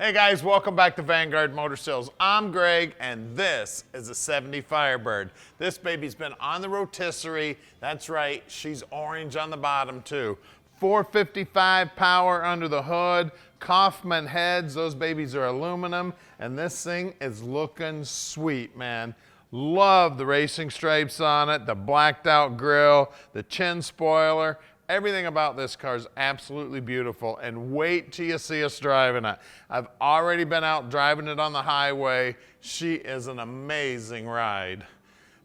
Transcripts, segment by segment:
Hey guys, welcome back to Vanguard Motor Sales. I'm Greg, and this is a 70 Firebird. This baby's been on the rotisserie. That's right, she's orange on the bottom too. 455 power under the hood, Kaufman heads, those babies are aluminum, and this thing is looking sweet, man. Love the racing stripes on it, the blacked out grille, the chin spoiler. Everything about this car is absolutely beautiful, and wait till you see us driving it. I've already been out driving it on the highway. She is an amazing ride.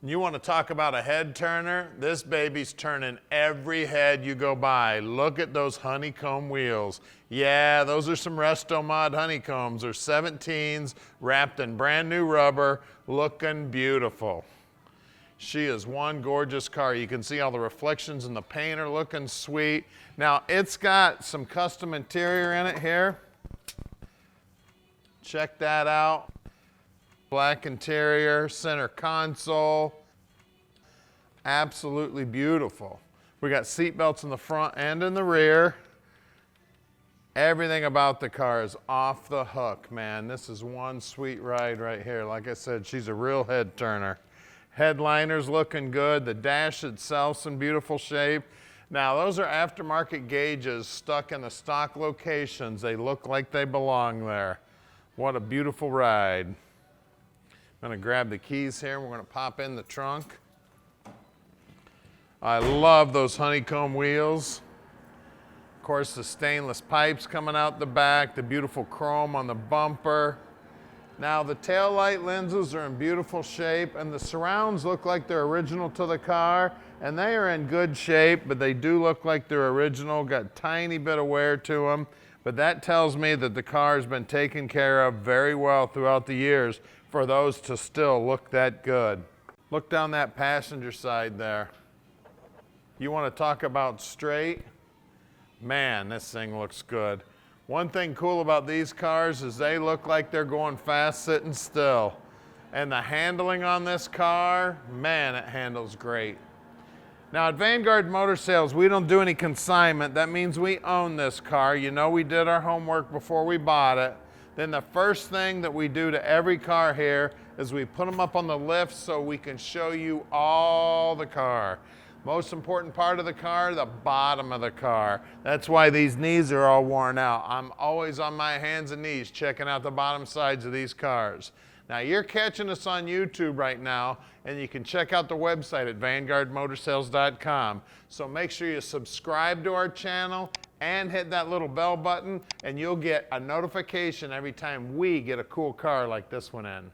You want to talk about a head turner? This baby's turning every head you go by. Look at those honeycomb wheels. Yeah, those are some Restomod honeycombs. They're 17s wrapped in brand new rubber, looking beautiful. She is one gorgeous car. You can see all the reflections in the paint are looking sweet. Now, it's got some custom interior in it here. Check that out. Black interior, center console. Absolutely beautiful. We got seat belts in the front and in the rear. Everything about the car is off the hook, man. This is one sweet ride right here. Like I said, she's a real head turner. Headliner's looking good. The dash itself's in beautiful shape. Now, those are aftermarket gauges stuck in the stock locations. They look like they belong there. What a beautiful ride. I'm gonna grab the keys here. We're gonna pop in the trunk. I love those honeycomb wheels. Of course, the stainless pipes coming out the back, the beautiful chrome on the bumper. Now, the taillight lenses are in beautiful shape, and the surrounds look like they're original to the car, and they are in good shape, but they do look like they're original, got a tiny bit of wear to them, but that tells me that the car has been taken care of very well throughout the years for those to still look that good. Look down that passenger side there. You want to talk about straight? Man, this thing looks good. One thing cool about these cars is they look like they're going fast sitting still. And the handling on this car, man, it handles great. Now at Vanguard Motor Sales, we don't do any consignment. That means we own this car. You know, we did our homework before we bought it. Then the first thing that we do to every car here is we put them up on the lift so we can show you all the car. Most important part of the car, the bottom of the car. That's why these knees are all worn out. I'm always on my hands and knees checking out the bottom sides of these cars. Now, you're catching us on YouTube right now, and you can check out the website at vanguardmotorsales.com. So make sure you subscribe to our channel and hit that little bell button, and you'll get a notification every time we get a cool car like this one in.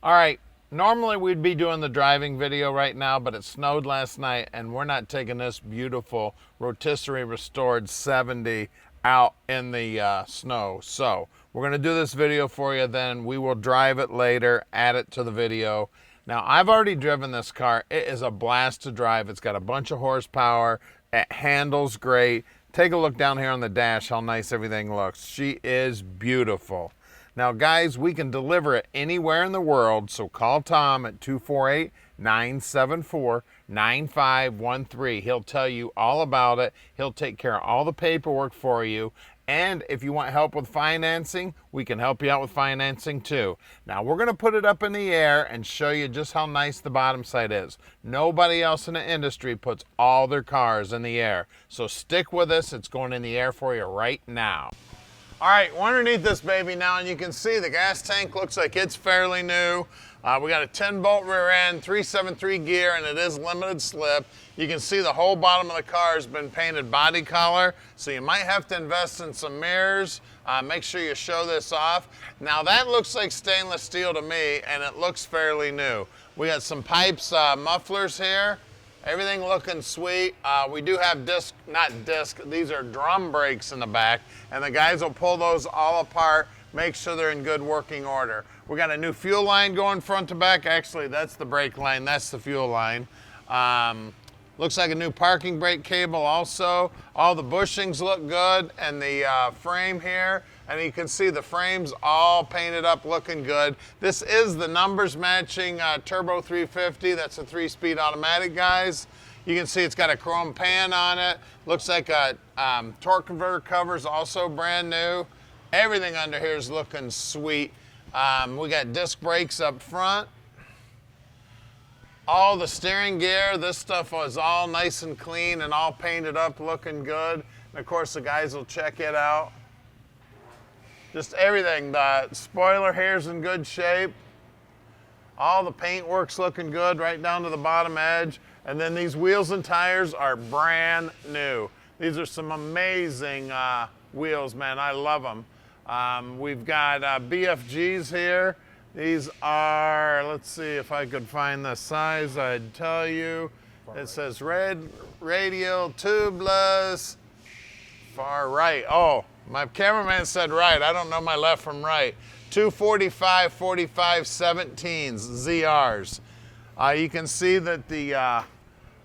All right, normally we'd be doing the driving video right now, but it snowed last night and we're not taking this beautiful rotisserie restored 70 out in the snow. So we're gonna do this video for you, then we will drive it later, add it to the video. Now, I've already driven this car. It is a blast to drive. It's got a bunch of horsepower. It handles great. Take a look down here on the dash, how nice everything looks. She is beautiful. Now, guys, we can deliver it anywhere in the world, so call Tom at 248-974-9513. He'll tell you all about it. He'll take care of all the paperwork for you. And if you want help with financing, we can help you out with financing too. Now, we're going to put it up in the air and show you just how nice the bottom side is. Nobody else in the industry puts all their cars in the air. So stick with us. It's going in the air for you right now. All right, we're underneath this baby now, and you can see the gas tank looks like it's fairly new. We got a 10-bolt rear end, 373 gear, and it is limited slip. You can see the whole bottom of the car has been painted body color, so you might have to invest in some mirrors. Make sure you show this off. Now that looks like stainless steel to me, and it looks fairly new. We got some pipes, mufflers here. Everything looking sweet. We do have these are drum brakes in the back, and the guys will pull those all apart, make sure they're in good working order. We got a new fuel line going front to back. Actually, that's the brake line, that's the fuel line. Looks like a new parking brake cable also. All the bushings look good, and the frame here, and you can see the frames all painted up looking good. This is the Numbers Matching Turbo 350. That's a 3-speed automatic, guys. You can see it's got a chrome pan on it. Looks like a torque converter cover's also brand new. Everything under here is looking sweet. We got disc brakes up front. All the steering gear, this stuff was all nice and clean and all painted up looking good. And of course the guys will check it out. Just everything. The spoiler here's in good shape. All the paint work's looking good right down to the bottom edge. And then these wheels and tires are brand new. These are some amazing wheels, man. I love them. We've got BFGs here. These are, let's see if I could find the size, I'd tell you. It says red, radial, tubeless, far right. Oh, my cameraman said right. I don't know my left from right. 245, 45, 17s, ZRs. You can see that the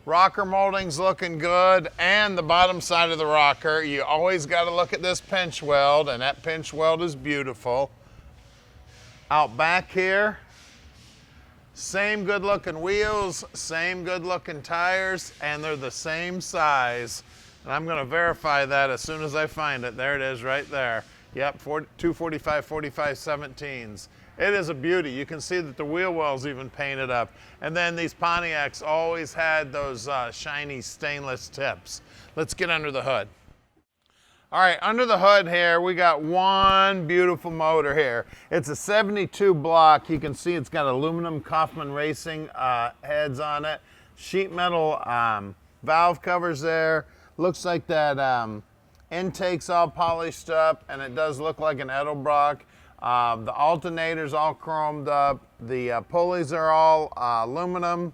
rocker molding's looking good, and the bottom side of the rocker. You always got to look at this pinch weld, and that pinch weld is beautiful. Out back here, same good looking wheels, same good looking tires, and they're the same size. And I'm gonna verify that as soon as I find it. There it is right there. Yep, 245, 45, 17s. It is a beauty. You can see that the wheel well's even painted up. And then these Pontiacs always had those shiny stainless tips. Let's get under the hood. All right, under the hood here, we got one beautiful motor here. It's a 72 block. You can see it's got aluminum Kaufman racing heads on it. Sheet metal valve covers there. Looks like that intake's all polished up, and it does look like an Edelbrock. The alternator's all chromed up. The pulleys are all aluminum.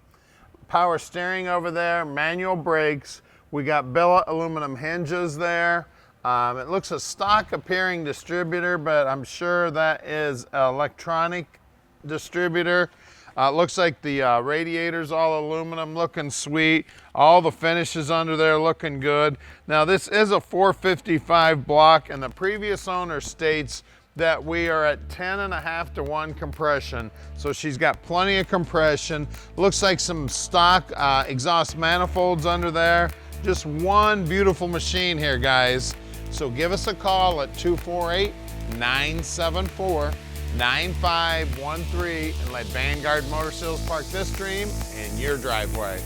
Power steering over there, manual brakes. We got Billet Aluminum Hinges there. It looks a stock appearing distributor, but I'm sure that is an electronic distributor. Looks like the radiator's all aluminum, looking sweet. All the finishes under there looking good. Now this is a 455 block, and the previous owner states that we are at 10.5 to 1 compression. So she's got plenty of compression. Looks like some stock exhaust manifolds under there. Just one beautiful machine here, guys. So give us a call at 248-974-9513 and let Vanguard Motor Sales park this dream in your driveway.